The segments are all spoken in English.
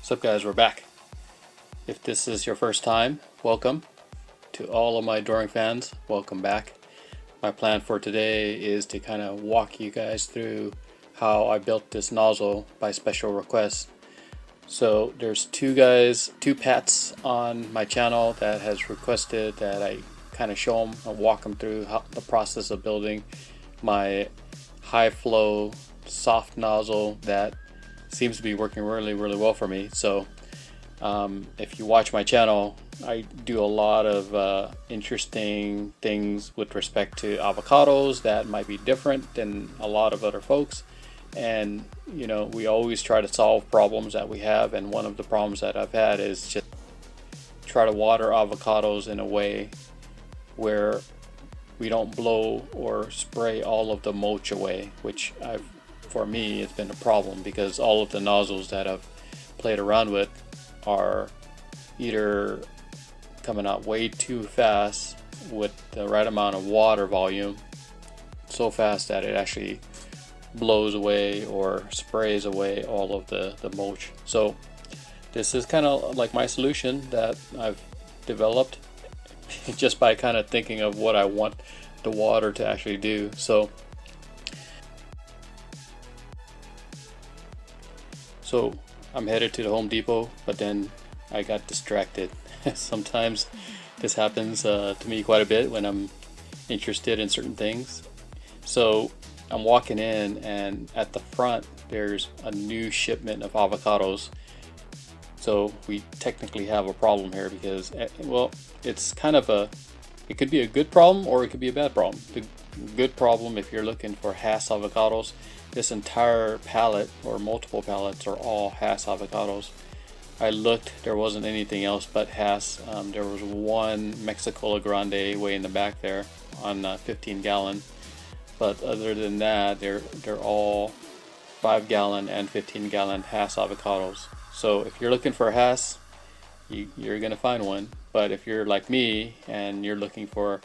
What's up guys, we're back. If this is your first time, welcome. To all of my drawing fans, welcome back. My plan for today is to kind of walk you guys through how I built this nozzle by special request. So there's two pets on my channel that has requested that I kind of show them and walk them through the process of building my high flow soft nozzle that seems to be working really well for me. So if you watch my channel, I do a lot of interesting things with respect to avocados that might be different than a lot of other folks. And you know, we always try to solve problems that we have, and one of the problems that I've had is just try to water avocados in a way where we don't blow or spray all of the mulch away, which for me it's been a problem because all of the nozzles that I've played around with are either coming out way too fast with the right amount of water volume, so fast that it actually blows away or sprays away all of the mulch. So this is kind of like my solution that I've developed just by kind of thinking of what I want the water to actually do. So I'm headed to the Home Depot, but then I got distracted. Sometimes this happens to me quite a bit when I'm interested in certain things. So I'm walking in, and at the front there's a new shipment of avocados. So we technically have a problem here because, well, it's kind of it could be a good problem or it could be a bad problem. The good problem, if you're looking for Hass Avocados, this entire pallet or multiple pallets are all Hass Avocados. I looked, there wasn't anything else but Hass. There was one Mexico Grande way in the back there on 15-gallon. But other than that, they're all 5-gallon and 15-gallon Hass Avocados. So if you're looking for Hass, you're gonna find one. But if you're like me and you're looking for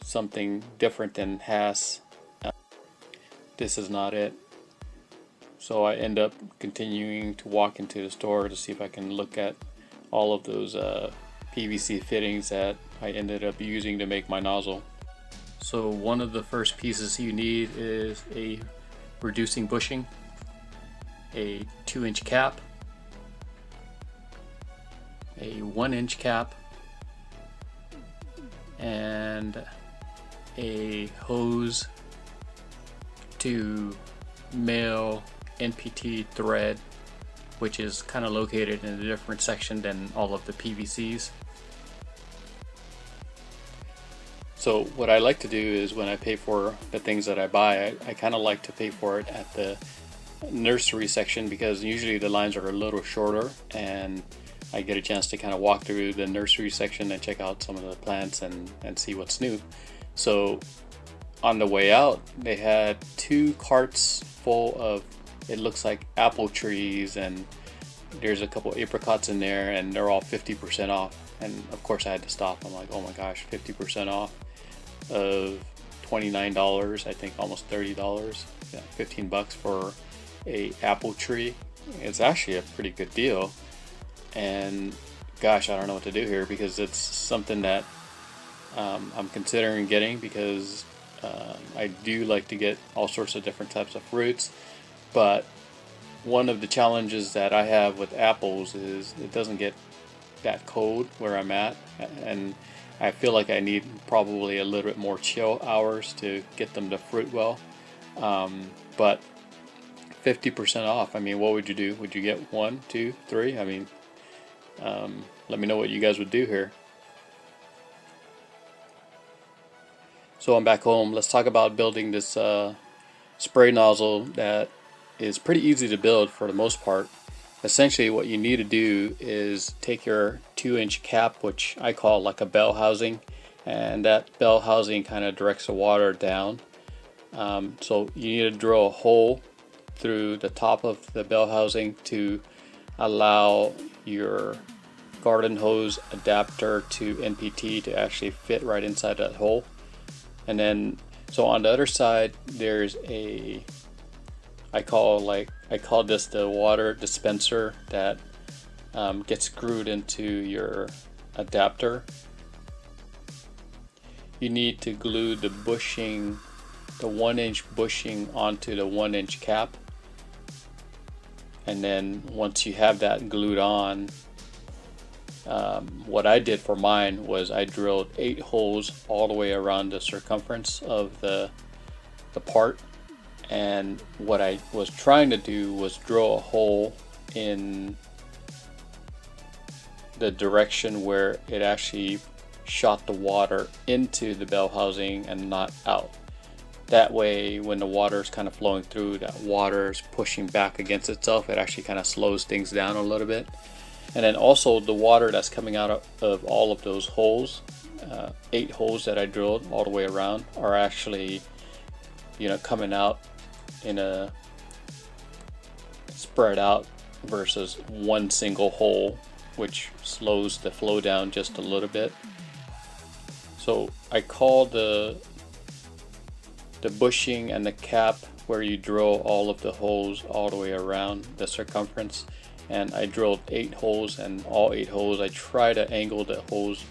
something different than Hass, this is not it. So I end up continuing to walk into the store to see if I can look at all of those PVC fittings that I ended up using to make my nozzle. So one of the first pieces you need is a reducing bushing, a 2-inch cap, a 1-inch cap, and a hose to male NPT thread, which is kind of located in a different section than all of the PVCs. So what I like to do is when I pay for the things that I buy, I kind of like to pay for it at the nursery section because usually the lines are a little shorter and I get a chance to kind of walk through the nursery section and check out some of the plants and see what's new. So on the way out, they had 2 carts full of, it looks like apple trees, and there's a couple apricots in there, and they're all 50% off. And of course I had to stop. I'm like, oh my gosh, 50% off of $29, I think almost $30, yeah, 15 bucks for a apple tree. It's actually a pretty good deal. And gosh, I don't know what to do here because it's something that I'm considering getting because I do like to get all sorts of different types of fruits, but one of the challenges that I have with apples is it doesn't get that cold where I'm at, and I feel like I need probably a little bit more chill hours to get them to fruit well. But 50% off, I mean, what would you do? Would you get 1, 2, 3? I mean, let me know what you guys would do here. So I'm back home. Let's talk about building this spray nozzle that is pretty easy to build for the most part. Essentially what you need to do is take your 2-inch cap, which I call like a bell housing, and that bell housing kind of directs the water down. So you need to drill a hole through the top of the bell housing to allow your garden hose adapter to NPT to actually fit right inside that hole. And then so on the other side there's a, I call this the water dispenser that gets screwed into your adapter, you need to glue the bushing, the 1-inch bushing onto the 1-inch cap. And then once you have that glued on, what I did for mine was I drilled 8 holes all the way around the circumference of the part. And what I was trying to do was drill a hole in the direction where it actually shot the water into the bell housing and not out. That way, when the water is kind of flowing through, that water is pushing back against itself, it actually kind of slows things down a little bit. And then also the water that's coming out of all of those holes, 8 holes that I drilled all the way around, are actually, you know, coming out in a spread out versus one single hole, which slows the flow down just a little bit. So I call the bushing and the cap where you drill all of the holes all the way around the circumference, and I drilled 8 holes, and all 8 holes I try to angle the holes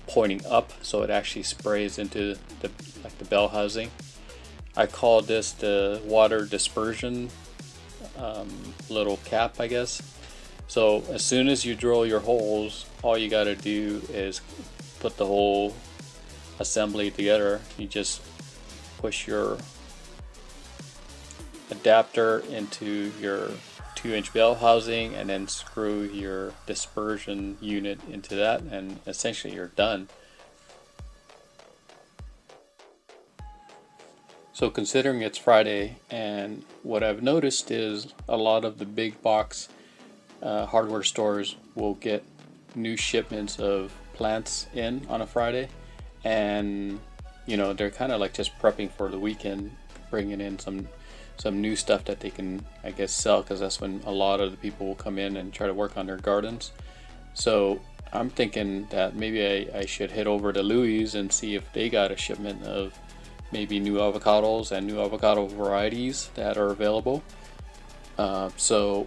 pointing up so it actually sprays into the bell housing. I call this the water dispersion little cap, I guess. So as soon as you drill your holes, all you got to do is put the whole assembly together. You just push your adapter into your 2-inch bell housing and then screw your dispersion unit into that, and essentially you're done. So considering it's Friday, and what I've noticed is a lot of the big box hardware stores will get new shipments of plants in on a Friday, and you know, they're kind of like just prepping for the weekend, bringing in some new stuff that they can, I guess, sell, because that's when a lot of the people will come in and try to work on their gardens. So I'm thinking that maybe I should head over to Louie's and see if they got a shipment of maybe new avocados and new avocado varieties that are available. So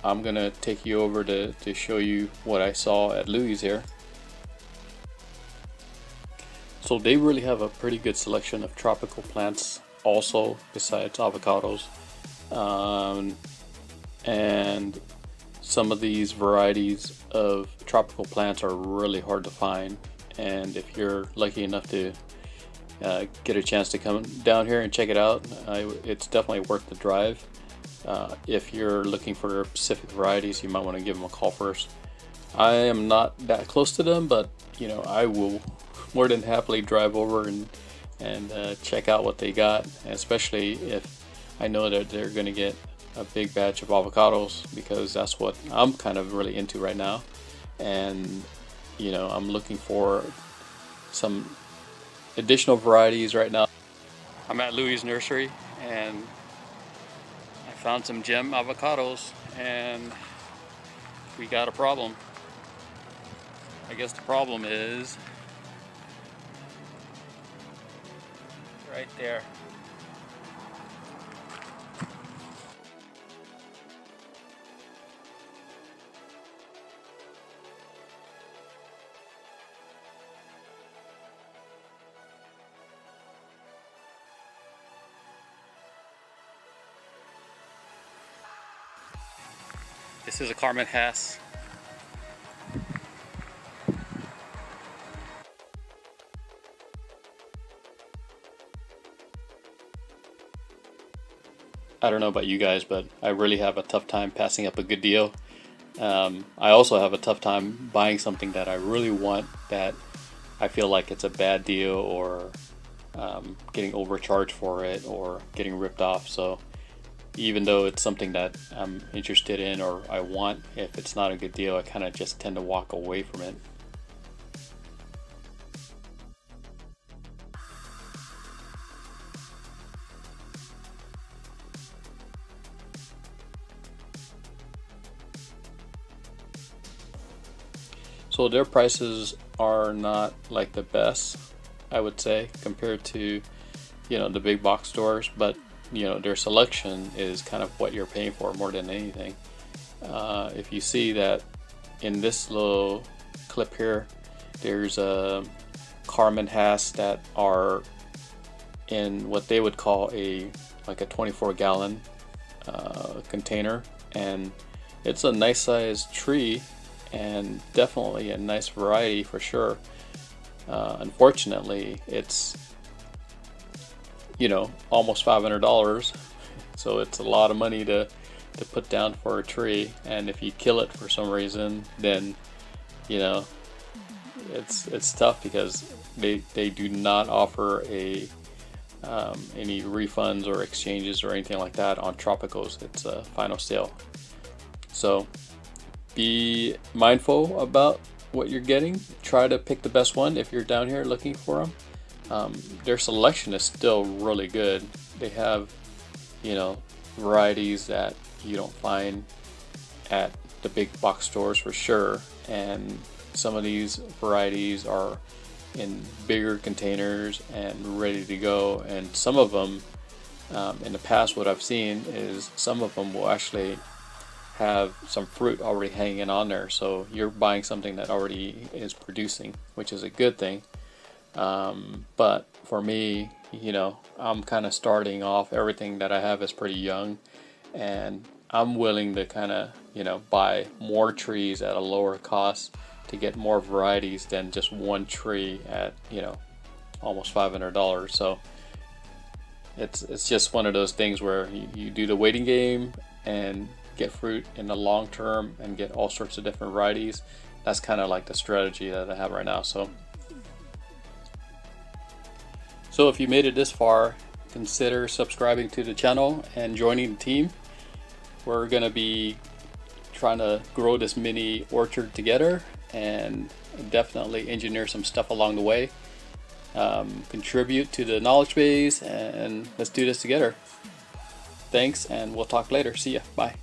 I'm gonna take you over to show you what I saw at Louie's here. So they really have a pretty good selection of tropical plants also, besides avocados, and some of these varieties of tropical plants are really hard to find, and if you're lucky enough to get a chance to come down here and check it out, it's definitely worth the drive. If you're looking for specific varieties, you might want to give them a call first. I am not that close to them, but you know, I will more than happily drive over and check out what they got, especially if I know that they're going to get a big batch of avocados, because that's what I'm kind of really into right now. And you know, I'm looking for some additional varieties right now. I'm at Louie's Nursery and I found some GEM Avocados, and we got a problem. I guess the problem is right there. This is a Carmen Hass. I don't know about you guys, but I really have a tough time passing up a good deal. I also have a tough time buying something that I really want that I feel like it's a bad deal, or getting overcharged for it, or getting ripped off. So even though it's something that I'm interested in or I want, if it's not a good deal, I kind of just tend to walk away from it. So their prices are not like the best, I would say, compared to, you know, the big box stores, but you know, their selection is kind of what you're paying for more than anything. If you see that in this little clip here, there's a Carmen Hass that are in what they would call like a 24-gallon container, and it's a nice sized tree and definitely a nice variety for sure. Unfortunately, it's, you know, almost $500, so it's a lot of money to put down for a tree, and if you kill it for some reason, then, you know, it's tough, because they do not offer any refunds or exchanges or anything like that on tropicals. It's a final sale. So be mindful about what you're getting. Try to pick the best one if you're down here looking for them. Their selection is still really good. They have, you know, varieties that you don't find at the big box stores for sure, and some of these varieties are in bigger containers and ready to go, and some of them in the past, what I've seen is some of them will actually have some fruit already hanging on there, so you're buying something that already is producing, which is a good thing. But for me, you know, I'm kind of starting off, everything that I have is pretty young, and I'm willing to kind of, you know, buy more trees at a lower cost to get more varieties than just one tree at, you know, almost $500. So it's just one of those things where you do the waiting game and get fruit in the long term and get all sorts of different varieties. That's kind of like the strategy that I have right now. So if you made it this far, consider subscribing to the channel and joining the team. We're gonna be trying to grow this mini orchard together and definitely engineer some stuff along the way. Contribute to the knowledge base, and let's do this together. Thanks, and we'll talk later. See ya. Bye.